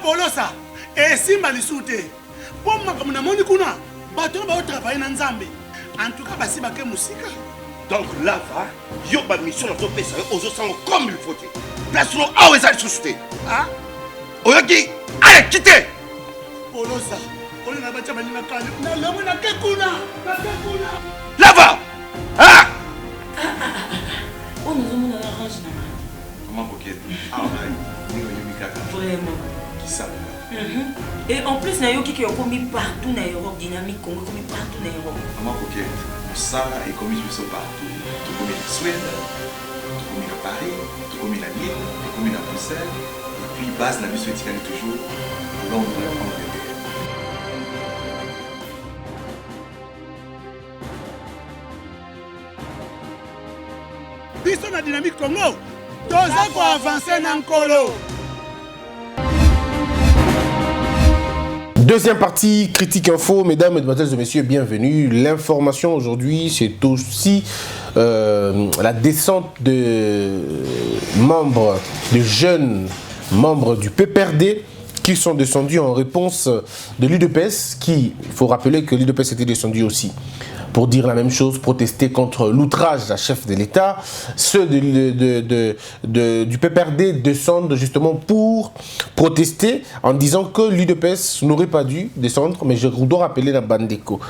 Polosa, et Simba Lissoute. Pour moi, comme on a kuna, bateau va travailler dans Zambé. En tout cas, c'est ma musique. Donc là, il y a une mission dans ton pays, aux autres comme il faut. Place nous à où est-ce que société. Ah? Oyaki, allez, quittez! Polosa, on a battu ma ligne à Kanye. On a Kekuna. Là-bas! Ah! On nous a mis dans la range. Comment coquette? Ah, oui, vraiment. Qui ça? Et en plus, Nayoki qui est commis partout dans l'Europe, dynamique, commis partout dans l'Europe. Comment coquette? Ça est commis partout. Tout comme la Suède, tout comme à Paris, tout comme à Lille, tout comme à Bruxelles. Et puis, base la mission est toujours à Londres, en Angleterre. Biso na dynamique Congo, toza ko avancer na nkolo. Deuxième partie, critique info, mesdames, mesdemoiselles et messieurs, bienvenue. L'information aujourd'hui, c'est aussi la descente de membres, de jeunes membres du PPRD qui sont descendus en réponse de l'UDPS, qui, il faut rappeler que l'UDPS était descendu aussi pour dire la même chose, protester contre l'outrage à chef de l'État. Ceux du PPRD descendent justement pour protester en disant que l'UDPS n'aurait pas dû descendre, mais je dois rappeler la Bandeko,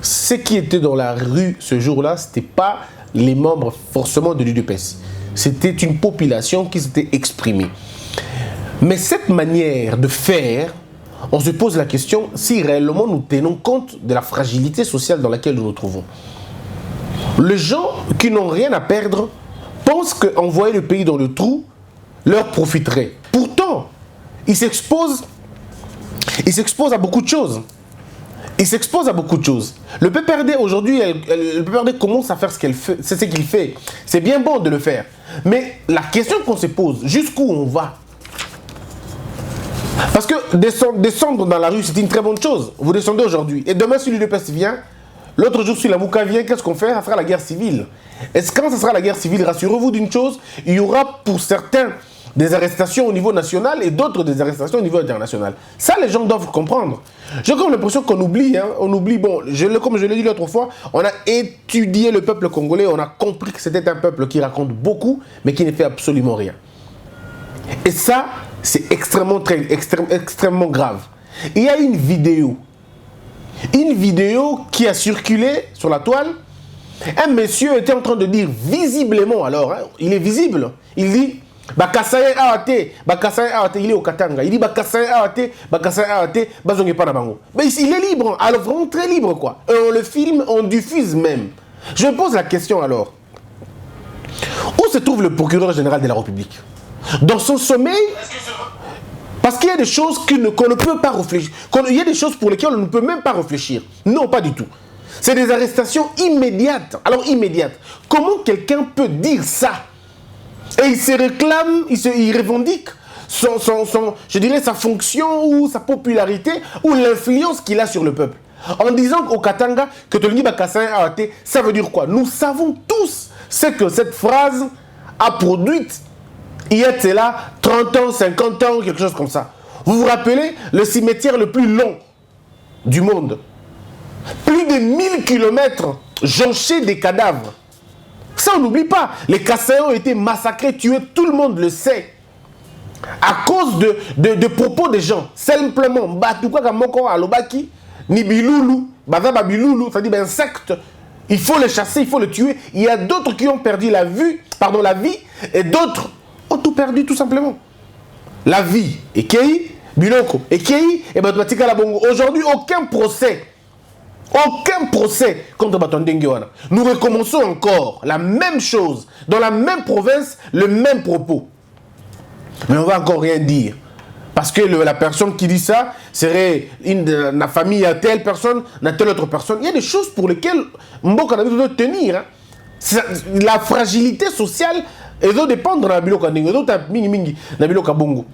ce qui était dans la rue ce jour-là, ce n'était pas les membres forcément de l'UDPS. C'était une population qui s'était exprimée. Mais cette manière de faire, on se pose la question si réellement nous tenons compte de la fragilité sociale dans laquelle nous nous trouvons. Les gens qui n'ont rien à perdre pensent qu'envoyer le pays dans le trou leur profiterait. Pourtant, ils s'exposent à beaucoup de choses. Il s'expose à beaucoup de choses. Le PPRD aujourd'hui, le PPRD commence à faire ce qu'il fait. C'est bien bon de le faire. Mais la question qu'on se pose, jusqu'où on va? Parce que descendre dans la rue, c'est une très bonne chose. Vous descendez aujourd'hui. Et demain, si l'UDPS vient, l'autre jour, si la Mouka vient, qu'est-ce qu'on fait? Ça sera la guerre civile. Est-ce que quand ça sera la guerre civile, rassurez-vous d'une chose, il y aura pour certains des arrestations au niveau national et d'autres des arrestations au niveau international. Ça, les gens doivent comprendre. J'ai comme l'impression qu'on oublie. Hein, on oublie, bon, comme je l'ai dit l'autre fois, on a étudié le peuple congolais, on a compris que c'était un peuple qui raconte beaucoup, mais qui ne fait absolument rien. Et ça, c'est extrêmement grave. Il y a une vidéo qui a circulé sur la toile. Un monsieur était en train de dire visiblement, alors, hein, il est visible, il dit Bakasaye Awate, il est au Katanga, il dit Bakasaye Awate, Bazonge Panabango. Mais il est libre, alors vraiment très libre quoi. Et on le filme, on diffuse même. Je me pose la question alors, où se trouve le procureur général de la République? Dans son sommeil? Parce qu'il y a des choses qu'on ne peut pas réfléchir. Il y a des choses pour lesquelles on ne peut même pas réfléchir. Non, pas du tout. C'est des arrestations immédiates. Alors immédiates. Comment quelqu'un peut dire ça? Et il se réclame, il revendique je dirais sa fonction ou sa popularité ou l'influence qu'il a sur le peuple. En disant au Katanga que Tolini Bakassai a été, ça veut dire quoi? Nous savons tous ce que cette phrase a produit. Il y a là 30 ans, 50 ans, quelque chose comme ça. Vous vous rappelez le cimetière le plus long du monde? Plus de 1000 km jonchés des cadavres. Ça, on n'oublie pas. Les Kassaïens ont été massacrés, tués, tout le monde le sait. À cause de propos des gens. Simplement, c'est-à-dire insectes. Il faut les chasser, il faut les tuer. Il y a d'autres qui ont perdu la vie, et d'autres ont tout perdu tout simplement. La vie, Ekei, Biloko, Ekei, et Batmatika Labongo. Aujourd'hui, aucun procès contre Batondenguewana. Nous recommençons encore la même chose, dans la même province, le même propos. Mais on ne va encore rien dire. Parce que la personne qui dit ça serait la famille à telle personne, à telle autre personne. Il y a des choses pour lesquelles Mboka doit tenir. Hein. La fragilité sociale, elle doit dépendre de la Biloka Ndingo, elle doit mingi na Biloka Bongo.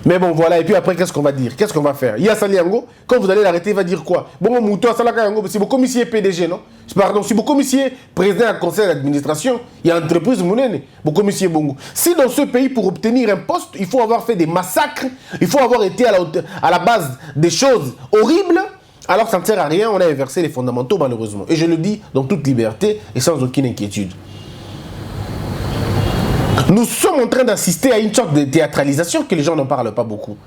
Mais bon, voilà, et puis après, qu'est-ce qu'on va dire? Qu'est-ce qu'on va faire? Il y a Saliango, quand vous allez l'arrêter, il va dire quoi? Bon, Mouto, Salakayango, c'est beaucoup monsieur PDG, non? Pardon, si beaucoup monsieur président du conseil d'administration, il y a entreprise Mounene, beaucoup monsieur Bongo. Si dans ce pays, pour obtenir un poste, il faut avoir fait des massacres, il faut avoir été à la base des choses horribles, alors ça ne sert à rien, on a inversé les fondamentaux, malheureusement. Et je le dis dans toute liberté et sans aucune inquiétude. Nous sommes en train d'assister à une sorte de théâtralisation que les gens n'en parlent pas beaucoup.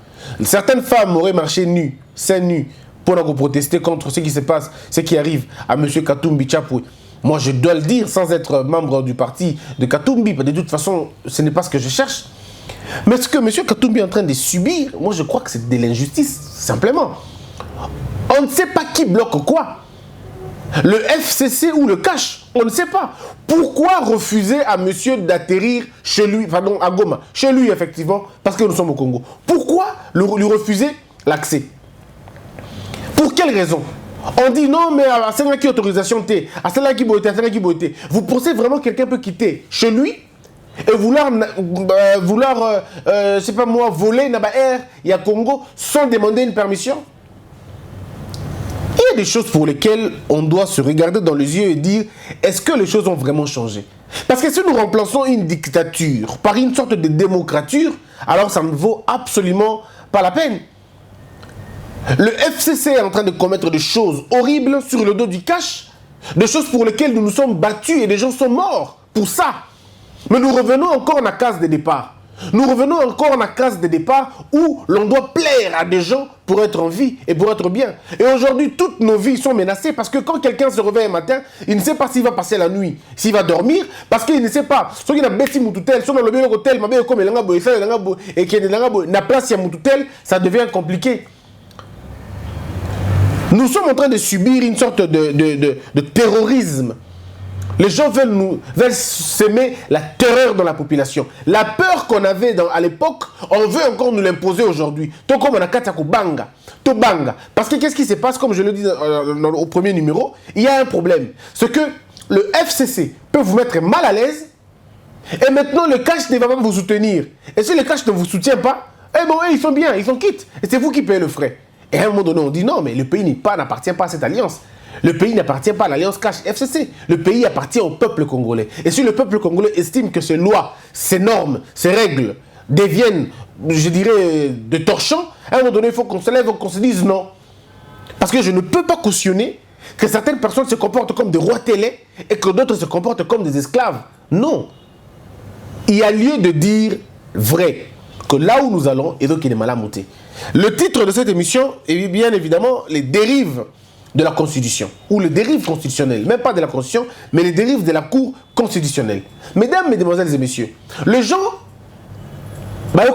Certaines femmes auraient marché nues, seins nus, pour protester contre ce qui se passe, ce qui arrive à M. Katumbi Chapwe. Moi, je dois le dire sans être membre du parti de Katumbi, de toute façon, ce n'est pas ce que je cherche. Mais ce que M. Katumbi est en train de subir, moi, je crois que c'est de l'injustice, simplement. On ne sait pas qui bloque quoi. Le FCC ou le cash, on ne sait pas. Pourquoi refuser à monsieur d'atterrir chez lui, pardon, à Goma, chez lui effectivement, parce que nous sommes au Congo. Pourquoi lui refuser l'accès? Pour quelle raison? On dit non, mais à celle-là qui autorisation T, à celle-là qui boité, à celle-là qui boité. Vous pensez vraiment que quelqu'un peut quitter chez lui et vouloir je sais pas moi, voler Naba Air et à Congo sans demander une permission? Il y a des choses pour lesquelles on doit se regarder dans les yeux et dire est-ce que les choses ont vraiment changé? Parce que si nous remplaçons une dictature par une sorte de démocrature, alors ça ne vaut absolument pas la peine. Le FCC est en train de commettre des choses horribles sur le dos du cash, des choses pour lesquelles nous nous sommes battus et des gens sont morts pour ça. Mais nous revenons encore à la case de départ. Nous revenons encore à la case de départ où l'on doit plaire à des gens pour être en vie et pour être bien. Et aujourd'hui, toutes nos vies sont menacées parce que quand quelqu'un se réveille un matin, il ne sait pas s'il va passer la nuit, s'il va dormir, parce qu'il ne sait pas. Ceux qui n'ont pas de moututel, ceux qui n'ont pas hôtel, et qui n'a place à moututel, ça devient compliqué. Nous sommes en train de subir une sorte de terrorisme. Les gens veulent semer la terreur dans la population. La peur qu'on avait à l'époque, on veut encore nous l'imposer aujourd'hui. Tout comme on a Katako Banga. Tout Banga. Parce que qu'est-ce qui se passe, comme je le dis au premier numéro, il y a un problème. C'est que le FCC peut vous mettre mal à l'aise et maintenant le cash ne va pas vous soutenir. Et si le cash ne vous soutient pas, eh bon, ils sont bien, ils sont quittes. Et c'est vous qui payez le frais. Et à un moment donné, on dit non, mais le pays n'appartient pas à cette alliance. Le pays n'appartient pas à l'alliance Cash FCC. Le pays appartient au peuple congolais. Et si le peuple congolais estime que ces lois, ces normes, ces règles deviennent, je dirais, de torchons, à un moment donné, il faut qu'on se lève, qu'on se dise non. Parce que je ne peux pas cautionner que certaines personnes se comportent comme des rois télé et que d'autres se comportent comme des esclaves. Non. Il y a lieu de dire vrai. Que là où nous allons, et donc il est mal à monter. Le titre de cette émission est bien évidemment les dérives de la Constitution, ou les dérives constitutionnelles, même pas de la Constitution, mais les dérives de la Cour constitutionnelle. Mesdames, mesdemoiselles et messieurs, les gens, on est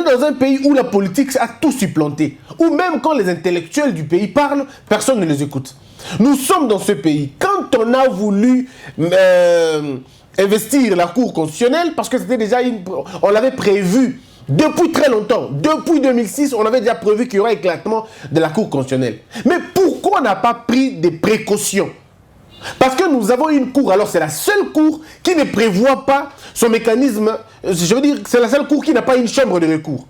dans un pays où la politique a tout supplanté, où même quand les intellectuels du pays parlent, personne ne les écoute. Nous sommes dans ce pays. Quand on a voulu investir la Cour constitutionnelle, parce que c'était déjà on l'avait prévu depuis très longtemps. Depuis 2006, on avait déjà prévu qu'il y aurait éclatement de la Cour constitutionnelle. Mais pourquoi on n'a pas pris des précautions? Parce que nous avons une cour, alors c'est la seule cour qui ne prévoit pas son mécanisme, je veux dire, c'est la seule cour qui n'a pas une chambre de recours.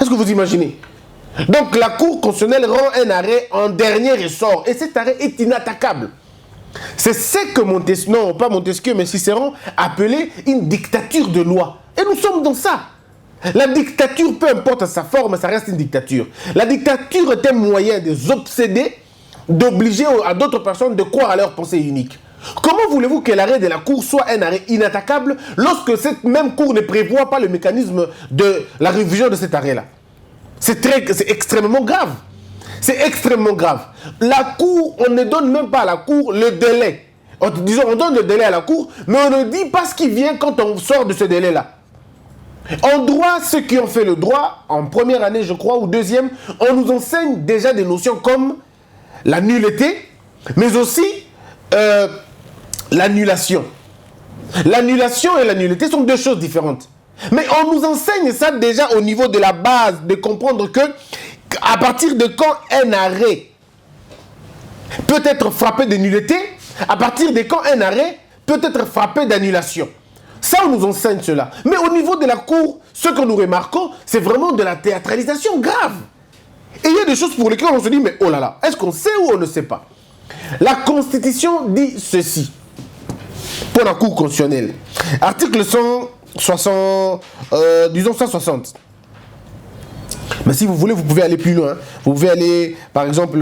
Est-ce que vous imaginez? Donc la Cour constitutionnelle rend un arrêt en dernier ressort, et cet arrêt est inattaquable. C'est ce que Montesquieu, non pas Montesquieu, mais Cicéron appelait une dictature de loi. Et nous sommes dans ça. La dictature, peu importe sa forme, ça reste une dictature. La dictature est un moyen des obsédés d'obliger à d'autres personnes de croire à leur pensée unique. Comment voulez-vous que l'arrêt de la Cour soit un arrêt inattaquable lorsque cette même Cour ne prévoit pas le mécanisme de la révision de cet arrêt-là? C'est extrêmement grave. C'est extrêmement grave. La Cour, on ne donne même pas à la Cour le délai. Disons, on donne le délai à la Cour, mais on ne dit pas ce qui vient quand on sort de ce délai-là. En droit, ceux qui ont fait le droit, en première année, je crois, ou deuxième, on nous enseigne déjà des notions comme la nullité, mais aussi l'annulation. L'annulation et la nullité sont deux choses différentes. Mais on nous enseigne ça déjà au niveau de la base, de comprendre que à partir de quand un arrêt peut être frappé de nullité, à partir de quand un arrêt peut être frappé d'annulation. Ça, on nous enseigne cela. Mais au niveau de la Cour, ce que nous remarquons, c'est vraiment de la théâtralisation grave. Et il y a des choses pour lesquelles on se dit, mais oh là là, est-ce qu'on sait ou on ne sait pas? La Constitution dit ceci, pour la Cour constitutionnelle. Article 160, disons 160. Mais si vous voulez, vous pouvez aller plus loin. Vous pouvez aller, par exemple,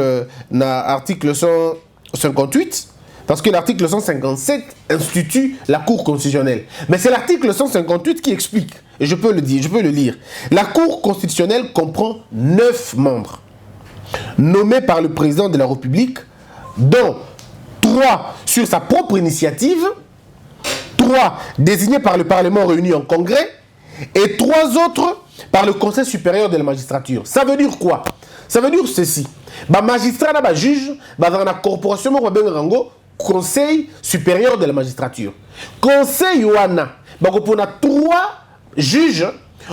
dans l'article 158, parce que l'article 157 institue la Cour constitutionnelle. Mais c'est l'article 158 qui explique, et je peux le dire, je peux le lire. La Cour constitutionnelle comprend 9 membres, nommés par le président de la République, dont 3 sur sa propre initiative, 3 désignés par le Parlement réuni en congrès, et 3 autres par le Conseil supérieur de la magistrature. Ça veut dire quoi? Ça veut dire ceci. Bah magistrat, bah juge, bah dans la corporation, bah ben rango, Conseil supérieur de la magistrature. Conseil Yoana, bah on a 3 juges,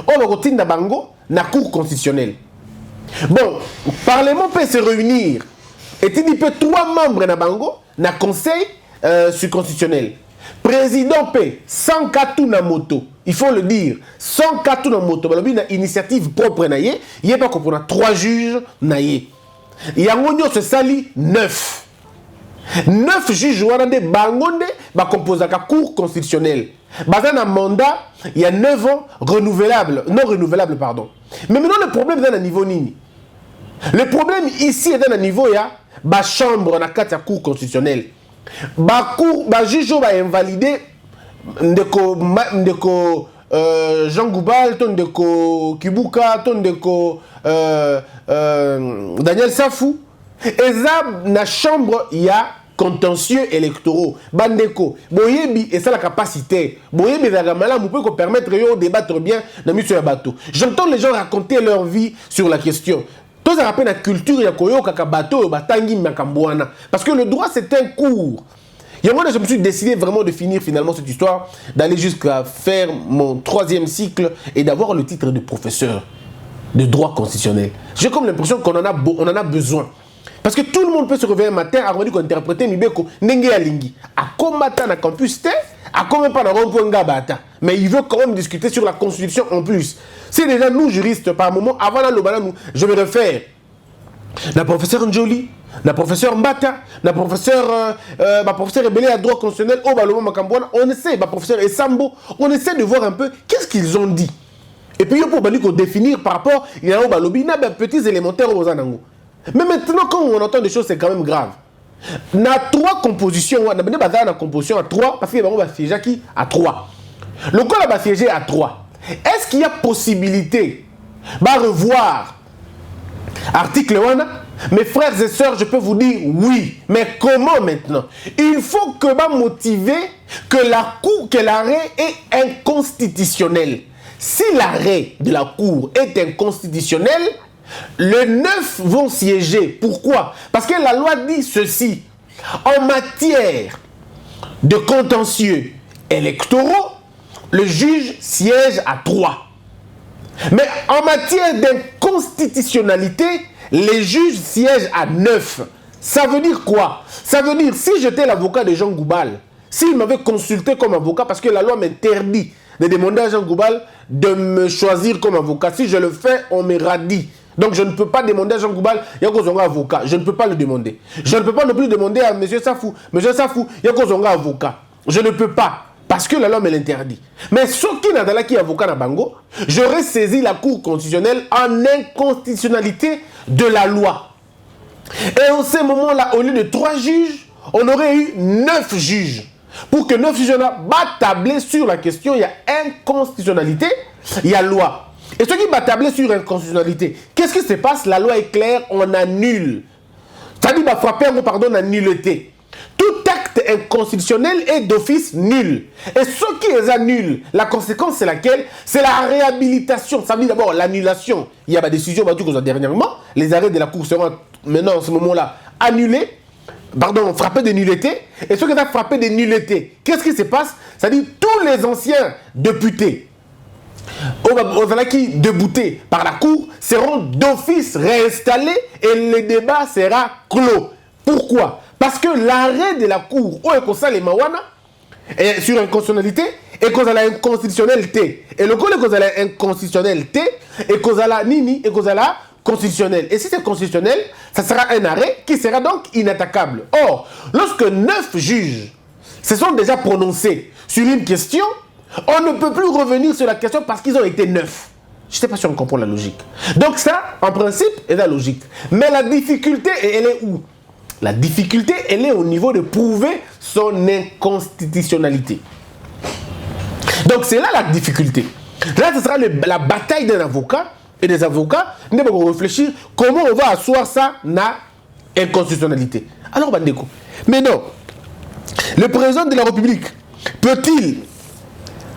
on va retirer na bango na Cour constitutionnelle. Bon, Parlement peut se réunir et il peut 3 membres na bango na Conseil constitutionnel. Président P, 100 katou na moto. Il faut le dire, 100 katou na moto. Il y a une initiative propre na ye. Il y a pas qu'on a 3 juges na ye. Il y a un se sali 9. 9 juges ouanande bangonde ba composa ka Cour constitutionnelle. Bazan un mandat, il y a 9 ans renouvelable, non renouvelable pardon. Mais maintenant le problème est à niveau nini. Le problème ici est à niveau ya ba chambre na carte Cour constitutionnelle. Ba cour ba juge va invalider ndeko Jean Goubal, ton ndeko Kibuka, ton ndeko Daniel Safou. Et ça na chambre il y a contentieux électoraux. Bandeko, boyebi et ça la capacité. Boyebi la gamala vous peut permettre de débattre bien dans monsieur bateau. J'entends les gens raconter leur vie sur la question. Tous ça rappelle la culture ya koyo kaka bateau batangi makambouana parce que le droit c'est un cours. Et moi je me suis décidé vraiment de finir finalement cette histoire, d'aller jusqu'à faire mon 3e cycle et d'avoir le titre de professeur de droit constitutionnel. J'ai comme l'impression qu'on en a besoin. Parce que tout le monde peut se réveiller un matin avant de interpréter Mibeko Nenge Alingi. À combattre na campus T, à combien pas dans rond-point Gabata. Mais il veut quand même discuter sur la Constitution en plus. C'est déjà nous juristes par moment, avant la Lobana, je me réfère. La professeure Njoli, la professeure Mbata, la professeure Rebellé à droit constitutionnel, Obaloma Makambouana, on essaie, la professeure Essambo, on essaie de voir un peu qu'est-ce qu'ils ont dit. Et puis pour définir par rapport, il y a des petits élémentaires aux Anango. Mais maintenant, quand on entend des choses, c'est quand même grave. Il y a 3 compositions. On a une composition à 3 parce qu'il y a un siège qui à 3. Le cas là, siégé à 3. Est-ce qu'il y a possibilité de revoir article 1? Mes frères et sœurs, je peux vous dire oui. Mais comment maintenant? Il faut que motiver que l'arrêt est inconstitutionnel. Si l'arrêt de la Cour est inconstitutionnel, les 9 vont siéger. Pourquoi? Parce que la loi dit ceci. En matière de contentieux électoraux, le juge siège à 3. Mais en matière d'inconstitutionnalité, les juges siègent à 9. Ça veut dire quoi? Ça veut dire, si j'étais l'avocat de Jean Goubal, s'il m'avait consulté comme avocat, parce que la loi m'interdit de demander à Jean Goubal de me choisir comme avocat. Si je le fais, on me radie. Donc je ne peux pas demander à Jean Goubal, Yakozonga avocat. Je ne peux pas le demander. Je ne peux pas non plus demander à M. Safou. M. Safou, Yakozonga avocat. Je ne peux pas. Parce que la loi me l'interdit. Mais ce qui n'a pas qui avocat na bango, j'aurais saisi la Cour constitutionnelle en inconstitutionnalité de la loi. Et en ce moment-là, au lieu de 3 juges, on aurait eu 9 juges. Pour que 9 juges tabler sur la question, il y a inconstitutionnalité, il y a loi. Et ceux qui tabler sur inconstitutionnalité, qu'est-ce qui se passe? La loi est claire, on annule. C'est-à-dire, frapper un pardon à nullité. Tout acte inconstitutionnel est d'office nul. Et ce qui les annule, la conséquence c'est laquelle? C'est la réhabilitation. Ça veut dire d'abord l'annulation. Il y a des décisions dernièrement. Les arrêts de la Cour seront maintenant, en ce moment-là, annulés. Pardon, frappés de nullité. Et ceux qui ont frappé de nullité, qu'est-ce qui se passe? C'est-à-dire tous les anciens députés qui déboutés par la Cour seront d'office réinstallés et le débat sera clos. Pourquoi? Parce que l'arrêt de la Cour sur inconstitutionnalité et cause la inconstitutionnalité. Et le code cause la inconstitutionnalité et cause la nini et cause la constitutionnelle. Et si c'est constitutionnel, ça sera un arrêt qui sera donc inattaquable. Or, lorsque 9 juges se sont déjà prononcés sur une question, on ne peut plus revenir sur la question parce qu'ils ont été 9. Je ne sais pas si on comprend la logique. Donc ça, en principe, est la logique. Mais la difficulté, elle est où? La difficulté, elle est au niveau de prouver son inconstitutionnalité. Donc c'est là la difficulté. Là, ce sera la bataille d'un avocat et des avocats. Nous devons réfléchir comment on va asseoir ça na inconstitutionnalité. Alors, Bandeko, mais non, le président de la République peut-il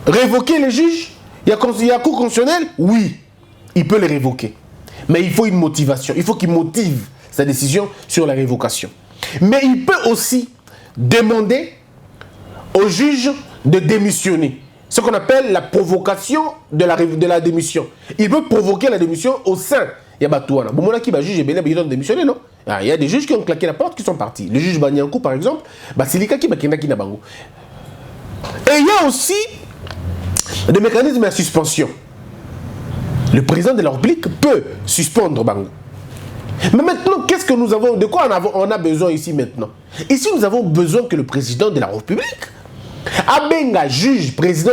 révoquer les juges? Il y a cour constitutionnelle? Oui, il peut les révoquer. Mais il faut une motivation. Il faut qu'il motive sa décision sur la révocation. Mais il peut aussi demander au juge de démissionner. Ce qu'on appelle la provocation de la démission. Il peut provoquer la démission au sein. Il y a Batouana. Bon, qui va juger, ils doivent démissionner, non? Il y a des juges qui ont claqué la porte, qui sont partis. Le juge Banyankou, par exemple, Basilika qui na bango. Et il y a aussi des mécanismes à suspension. Le président de la République peut suspendre bango. Mais maintenant, qu'est-ce que nous avons? De quoi on a besoin ici maintenant? Ici, nous avons besoin que le président de la République Abenga, juge, président,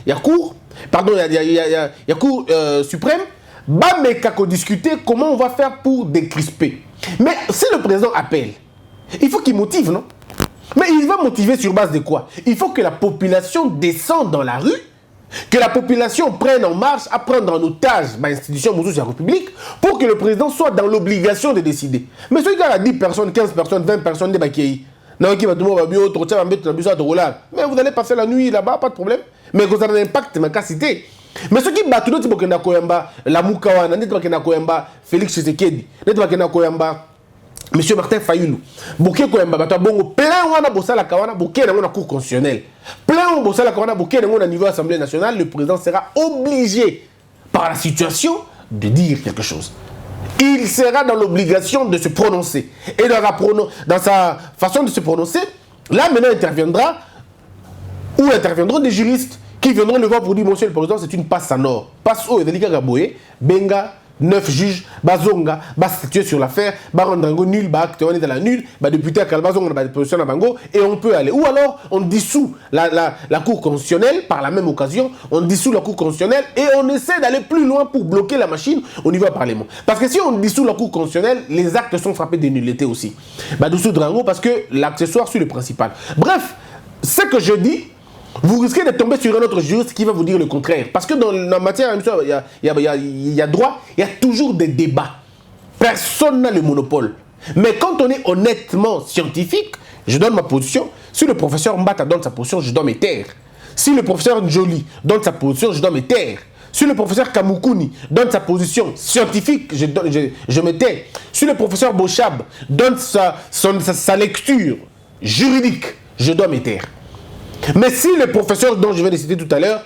il y a cour, pardon, il y a cour suprême, Bamekako discuter comment on va faire pour décrisper. Mais si le président appelle, il faut qu'il motive, non? Mais il va motiver sur base de quoi? Il faut que la population descende dans la rue, que la population prenne en marche à prendre en otage l'institution de la République pour que le président soit dans l'obligation de décider. Mais celui qui a 10 personnes, 15 personnes, 20 personnes, des bakéis, mais vous allez passer la nuit là-bas, pas de problème. Mais vous avez un impact, ma cité. Mais ceux qui battent, la Moukawana, Félix Tshisekedi, Monsieur Martin Fayoulou, Bouké Koyamba, plein wana bossala kawana, Bouké na cour constitutionnelle. Plein bossala kawana, Bouké na niveau Assemblée nationale, le président sera obligé par la situation de dire quelque chose. Il sera dans l'obligation de se prononcer. Et dans sa façon de se prononcer, là maintenant interviendront des juristes qui viendront le voir pour dire, monsieur le président, c'est une passe en or. Passe au Edelika Gaboye, Benga, 9 juges, Bazonga, statuer sur l'affaire, Barandango nul, acte on est dans la nulle, député à Kalbazonga, position à Bango, et on peut aller. Ou alors, on dissout la cour constitutionnelle, par la même occasion, on dissout la cour constitutionnelle et on essaie d'aller plus loin pour bloquer la machine au niveau du Parlement. Parce que si on dissout la cour constitutionnelle, les actes sont frappés de nullité aussi. Dessous Drango, parce que l'accessoire suit le principal. Bref, ce que je dis, vous risquez de tomber sur un autre juriste qui va vous dire le contraire. Parce que dans la matière, il y a droit, il y a toujours des débats. Personne n'a le monopole. Mais quand on est honnêtement scientifique, je donne ma position. Si le professeur Mbata donne sa position, je dois me taire. Si le professeur Njoli donne sa position, je dois me taire. Si le professeur Kamukuni donne sa position scientifique, je me tais. Si le professeur Bochab donne sa lecture juridique, je dois me taire. Mais si les professeurs dont je vais les citer tout à l'heure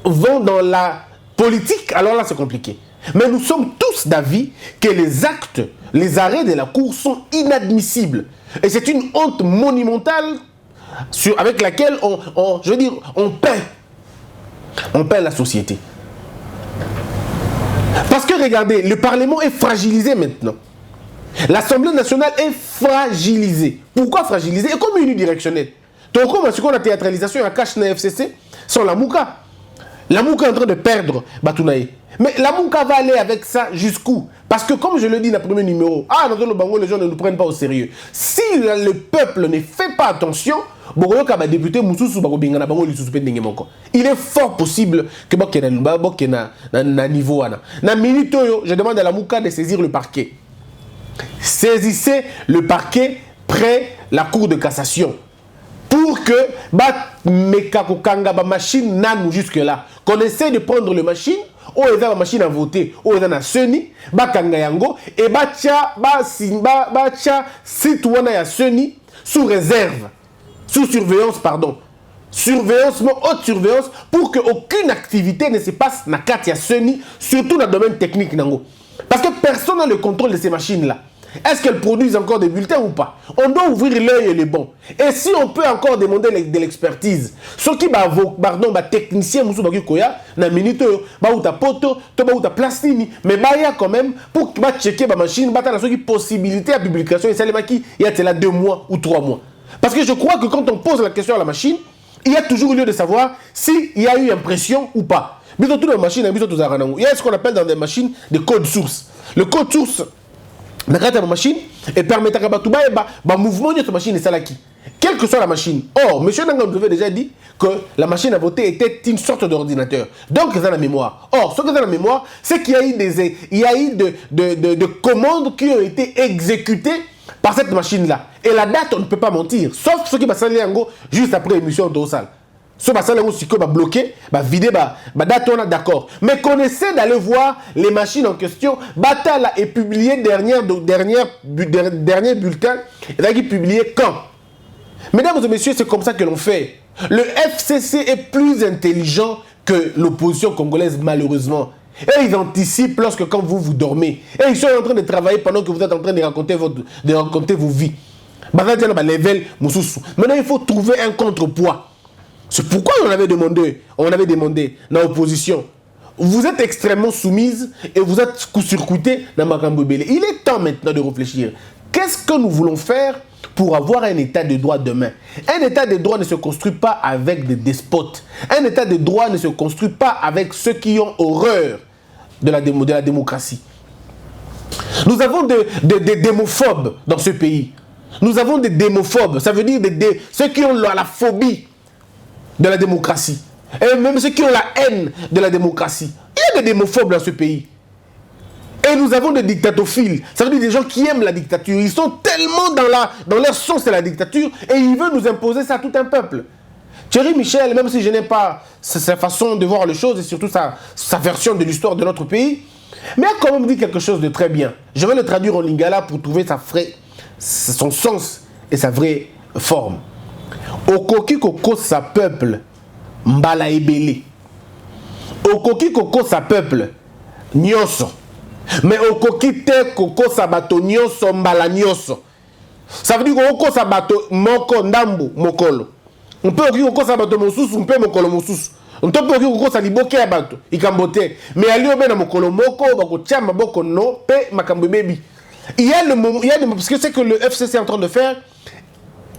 vont dans la politique, alors là c'est compliqué. Mais nous sommes tous d'avis que les actes, les arrêts de la Cour sont inadmissibles. Et c'est une honte monumentale avec laquelle on peint la société. Parce que regardez, le Parlement est fragilisé maintenant. L'Assemblée nationale est fragilisée. Pourquoi fragilisée? Et comme unidirectionnelle. Donc, comme ce qu'on a théâtralisation à cache na FCC, sans la Mouka. La Mouka est en train de perdre Batounaï. Mais la Mouka va aller avec ça jusqu'où? Parce que comme je le dis dans le premier numéro, dans le Bango, les gens ne nous prennent pas au sérieux. Si le peuple ne fait pas attention, il est fort possible que na niveau na minute je demande à la Mouka de saisir le parquet. Saisissez le parquet près la cour de cassation. Pour que machine nanou jusque là, qu'on essaie de prendre le machine, ou la machine à voter, ou na seni, kanga yango, et citoyen ya seni sous réserve, sous surveillance pardon, surveillance, haute surveillance, pour que aucune activité ne se passe na Katia seni, surtout dans le domaine technique nango, parce que personne n'a le contrôle de ces machines là. est-ce qu'elles produisent encore des bulletins ou pas? On doit ouvrir l'œil et les bons. Et si on peut encore demander de l'expertise, ce qui va technicien, na minute, ta poto, ta plastini, mais il y a quand même pour checker la machine, il y a possibilité de publication, il y a 2 mois ou 3 mois. Parce que je crois que quand on pose la question à la machine, il y a toujours lieu de savoir s'il y a eu impression ou pas. Il y a ce qu'on appelle dans des machines des codes sources. Le code source, la machine, et permet à le mouvement de cette machine est salaki. Quelle que soit la machine. Or, M. Nangan avait déjà dit que la machine à voter était une sorte d'ordinateur. Donc, c'est dans la mémoire. Or, ce qui est dans la mémoire, c'est qu'il y a eu des commandes qui ont été exécutées par cette machine-là. Et la date, on ne peut pas mentir. Sauf ce qui va s'aller juste après l'émission de salle. Ce qui va s'aller va bloquer, va vider, va date, on a d'accord. Mais qu'on essaie d'aller voir les machines en question. Batala est publié dernier bulletin. Il a été publié quand? Mesdames et messieurs, c'est comme ça que l'on fait. Le FCC est plus intelligent que l'opposition congolaise, malheureusement. Et ils anticipent lorsque quand vous dormez. Et ils sont en train de travailler pendant que vous êtes en train de raconter vos vies. Maintenant, il faut trouver un contrepoids. C'est pourquoi on avait demandé dans l'opposition. Vous êtes extrêmement soumise et vous êtes coup-sur-couté dans Makambo Bélé. Il est temps maintenant de réfléchir. Qu'est-ce que nous voulons faire pour avoir un état de droit demain? Un état de droit ne se construit pas avec des despotes. Un état de droit ne se construit pas avec ceux qui ont horreur de la démocratie. Nous avons des démophobes dans ce pays. Nous avons des démophobes. Ça veut dire ceux qui ont la phobie de la démocratie. Et même ceux qui ont la haine de la démocratie. Il y a des démophobes dans ce pays. Et nous avons des dictatophiles. Ça veut dire des gens qui aiment la dictature. Ils sont tellement dans leur sens de la dictature et ils veulent nous imposer ça à tout un peuple. Thierry Michel, même si je n'aime pas sa façon de voir les choses et surtout sa version de l'histoire de notre pays, mais a quand même dit quelque chose de très bien. Je vais le traduire en lingala pour trouver son sens et sa vraie forme. Okoki koko sa peuple mbala ebele. Okoki koko sa peuple nyoso. Mais okoki te koko sa bato nyoso mbala nyoso. Ça veut dire koko sa bato moko ndambu mokolo. On peut okoki koko sa bato mosusu, on peut mokolo mosusu. On peut okoki koko sa liboke ya bato ikambote. Mais ali obena mokolo moko bako tia maboko no pe makambo baby. Il y a le moment, parce que c'est que le FCC est en train de faire,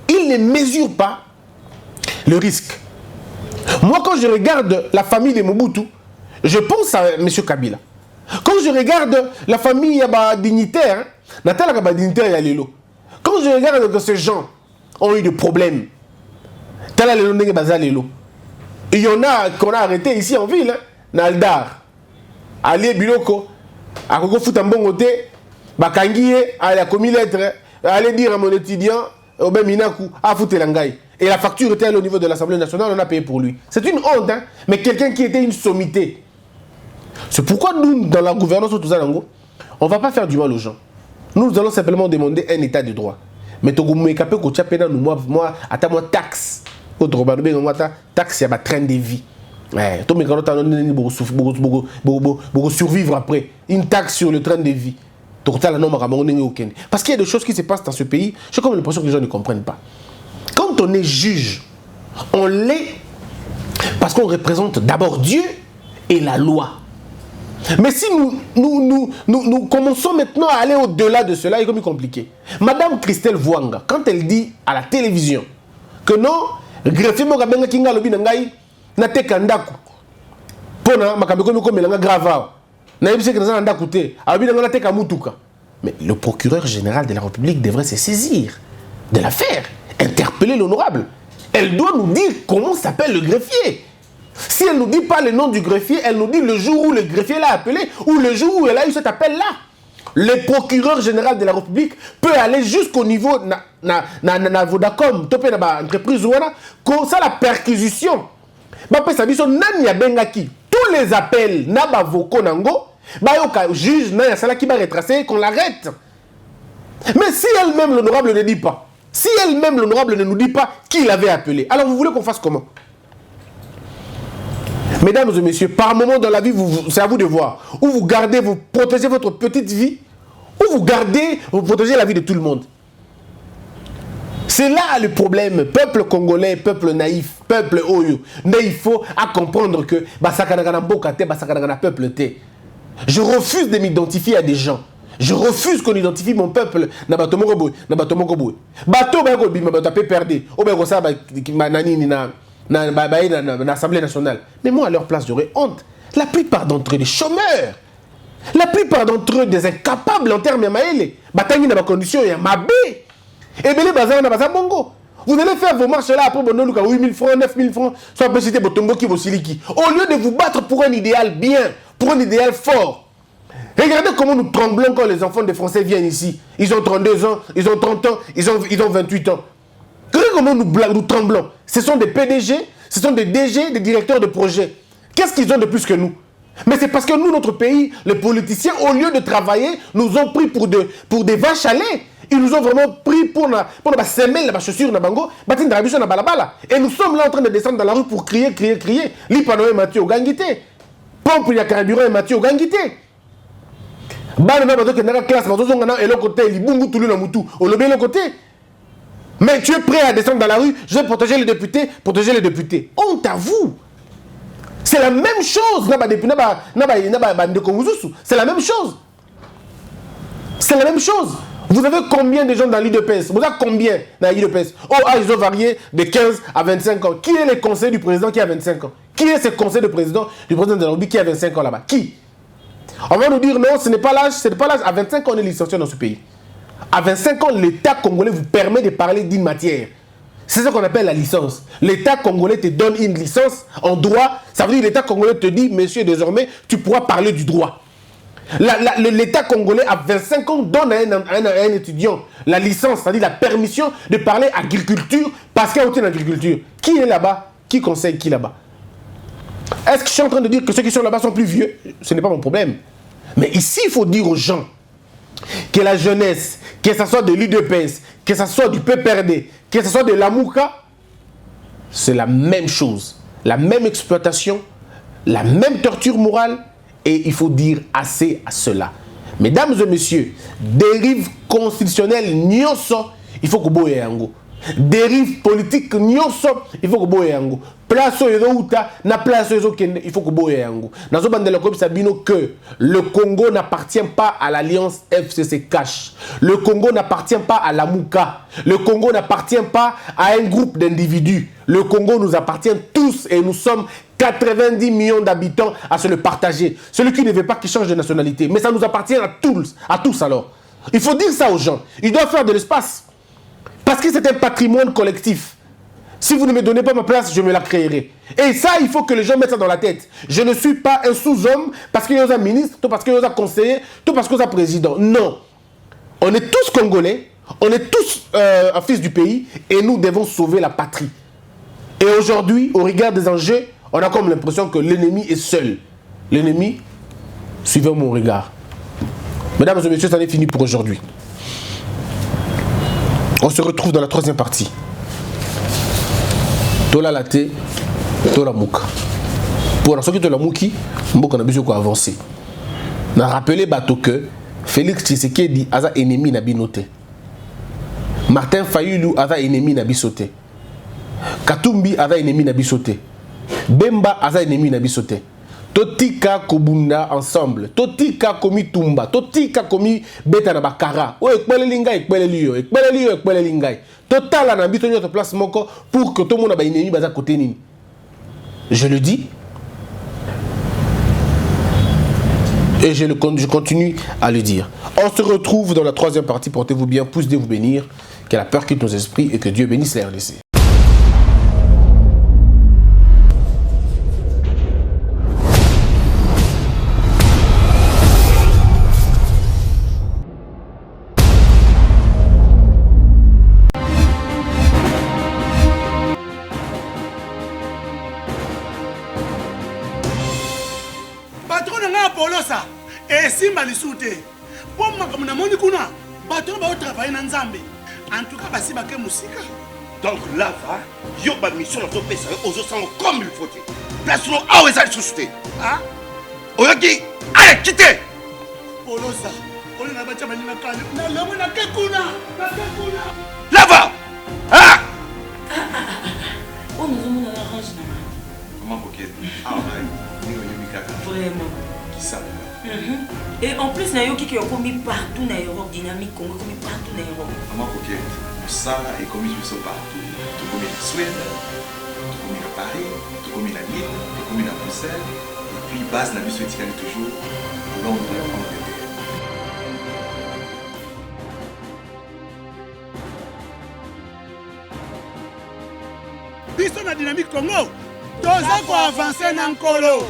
il ne mesure pas le risque. Moi, quand je regarde la famille de Mobutu, je pense à M. Kabila. Quand je regarde la famille dignitaire, quand je regarde que ces gens ont eu des problèmes, il y en a qu'on a arrêté ici en ville, Naldar, Ali Biloko, à Koko Futambongote, Bakangie, à la commis lettre, aller dire à mon étudiant, Oben Minaku, à Foutelangaï. Et la facture était au niveau de l'Assemblée nationale, on a payé pour lui. C'est une honte, hein? Mais quelqu'un qui était une sommité. C'est pourquoi nous, dans la gouvernance de Touzanango, on ne va pas faire du mal aux gens. Nous allons simplement demander un état de droit. Mais tu as capé que tu as moi, attends moi taxe. Taxe, il y a un train de vie. Tu as survivre après. Une taxe sur le train de vie. Parce qu'il y a des choses qui se passent dans ce pays, j'ai comme l'impression que les gens ne comprennent pas. Quand on est juge, on l'est parce qu'on représente d'abord Dieu et la loi. Mais si nous commençons maintenant à aller au-delà de cela, il est comme compliqué. Madame Christelle Vouanga, quand elle dit à la télévision que non, greffier Mogabenga Kinga Lobi Nangai, Nate Kandaku, Pona, Makabeko Melanga Grava, Naïbse Kazan Ndakute, Abinanga Nate Kamutuka. Mais le procureur général de la République devrait se saisir de l'affaire, interpeller l'honorable. Elle doit nous dire comment s'appelle le greffier. Si elle ne nous dit pas le nom du greffier, elle nous dit le jour où le greffier l'a appelé ou le jour où elle a eu cet appel-là. Le procureur général de la République peut aller jusqu'au niveau na Vodacom, topé na entreprise ouana, comme ça la perquisition. Ba pe sabiso nani ya bengaki. Tous les appels na ba voko nango, ba yoka juge na ya sala qui va retracer qu'on l'arrête. Mais si elle-même l'honorable ne dit pas, si elle-même l'honorable ne nous dit pas qui l'avait appelé, alors vous voulez qu'on fasse comment? Mesdames et messieurs, par moment dans la vie, c'est à vous de voir. Ou vous gardez, vous protégez votre petite vie, ou vous gardez, vous protégez la vie de tout le monde. C'est là le problème. Peuple congolais, peuple naïf, peuple oyo. Mais il faut à comprendre que peuple. Je refuse de m'identifier à des gens. Je refuse qu'on identifie mon peuple na bato moko boy, na bato moko boy. Bato ba ko bima bato pe perdre. O ba ko sa ba nani na l'Assemblée nationale. Mais moi à leur place j'aurais honte. La plupart d'entre eux des chômeurs. La plupart d'entre eux des incapables en termes maëlé. Batangi na ba condition ya mabe. Et bien les bazar na bazar bongo. Vous allez faire vos marches là après bon 8 000 francs, 9 000 francs, soit peut citer Botombo qui Bosiliki. Au lieu de vous battre pour un idéal bien, pour un idéal fort. Regardez comment nous tremblons quand les enfants des Français viennent ici. Ils ont 32 ans, ils ont 30 ans, ils ont 28 ans. Regardez comment nous tremblons. Ce sont des PDG, ce sont des DG, des directeurs de projet. Qu'est-ce qu'ils ont de plus que nous? Mais c'est parce que nous, notre pays, les politiciens, au lieu de travailler, nous ont pris pour des vaches à lait. Ils nous ont vraiment pris pour la semelle, la chaussure, la bango, la balabala. Et nous sommes là en train de descendre dans la rue pour crier. L'ipanoé Mathieu Gangité. Pompe, il y a carburant et Mathieu Gangité. Mais tu es prêt à descendre dans la rue, je vais protéger les députés. Honte à vous. C'est la même chose. C'est la même chose. C'est la même chose. Vous avez combien de gens dans l'IDPS? Vous avez combien dans l'IDPS? Oh, ils ont varié de 15 à 25 ans. Qui est le conseil du président qui a 25 ans? Qui est ce conseil du président de la République qui a 25 ans là-bas? Qui? On va nous dire non, ce n'est pas l'âge. À 25 ans, on est licencié dans ce pays. À 25 ans, l'État congolais vous permet de parler d'une matière. C'est ce qu'on appelle la licence. L'État congolais te donne une licence en droit. Ça veut dire que l'État congolais te dit, monsieur, désormais, tu pourras parler du droit. L'État congolais, à 25 ans, donne à un étudiant la licence, c'est-à-dire la permission de parler agriculture parce qu'il y a autant d'agriculture. Qui est là-bas? Qui conseille qui là-bas? Est-ce que je suis en train de dire que ceux qui sont là-bas sont plus vieux? Ce n'est pas mon problème. Mais ici, il faut dire aux gens que la jeunesse, que ce soit de l'UDPS, que ce soit du PPRD, que ce soit de l'Amouka, c'est la même chose. La même exploitation, la même torture morale, et il faut dire assez à cela. Mesdames et messieurs, dérive constitutionnelle, il faut que vous ayez un go. Dérive politique, il faut que vous ayez un go. Place na place il faut que vous ayez un go. Dans ce bandel que le Congo n'appartient pas à l'alliance FCC Cash. Le Congo n'appartient pas à la Mouka. Le Congo n'appartient pas à un groupe d'individus. Le Congo nous appartient tous et nous sommes 90 millions d'habitants à se le partager. Celui qui ne veut pas qu'il change de nationalité. Mais ça nous appartient à tous alors. Il faut dire ça aux gens. Ils doivent faire de l'espace. Parce que c'est un patrimoine collectif. Si vous ne me donnez pas ma place, je me la créerai. Et ça, il faut que les gens mettent ça dans la tête. Je ne suis pas un sous-homme parce qu'il y a un ministre, tout parce qu'il y a un conseiller, tout parce qu'il y a un président. Non. On est tous Congolais, on est tous un fils du pays et nous devons sauver la patrie. Et aujourd'hui, au regard des enjeux, on a comme l'impression que l'ennemi est seul. L'ennemi, suivez mon regard. Mesdames et messieurs, ça est fini pour aujourd'hui. On se retrouve dans la troisième partie. Tola Late, Tola Mouka. Pour la sortie de la Mouki, Mouka n'a besoin d'avancer. On a rappelé bateau que Félix Tshisekedi a un ennemi n'a binoté. Martin Fayulu a un ennemi n'a bisoté. Katumbi a un ennemi n'a bisoté. Bemba a un ennemi n'a bisoté. Totika Kobunda ensemble. Totika Komi Tumba. Totika Komi Beta na Bakara. O ekpele lingai, ekpele liyo. Ekpele liyo, ekpele lingai. Total na bito notre place moko pour que tout le monde ait une ennemi baza côté nini. Je le dis. Et je continue à le dire. On se retrouve dans la troisième partie. Portez-vous bien, pousse Dieu vous bénir. Que la peur quitte nos esprits et que Dieu bénisse la RDC. Simba lisute. Pour makambo na moni kuna, bato ba travailler na Nzambe. En tout cas, basi ba ke musika. Donc là va, yo ba mission na to pesa aux autres comme il faut. Place no awe za société. Ah? Oyoki, allez quitter. Polosa. olinga batia baninga kane nalongo nake kuna. Lava! Ah! Oh, nous avons la range. Comment coquette? Ah, ouais. Vraiment. Qui ça? Et en plus, Nayo qui est commis partout dans l'Europe, dynamique, commis partout dans l'Europe. Comment coquette? Ça est commis partout. Tout comme en Suède, tout comme à Paris, tout comme à Lille, tout comme à Bruxelles. Et puis, base la mission est toujours à Londres, en Angleterre. Biso na dynamique Congo, toza ko avancer na nkolo.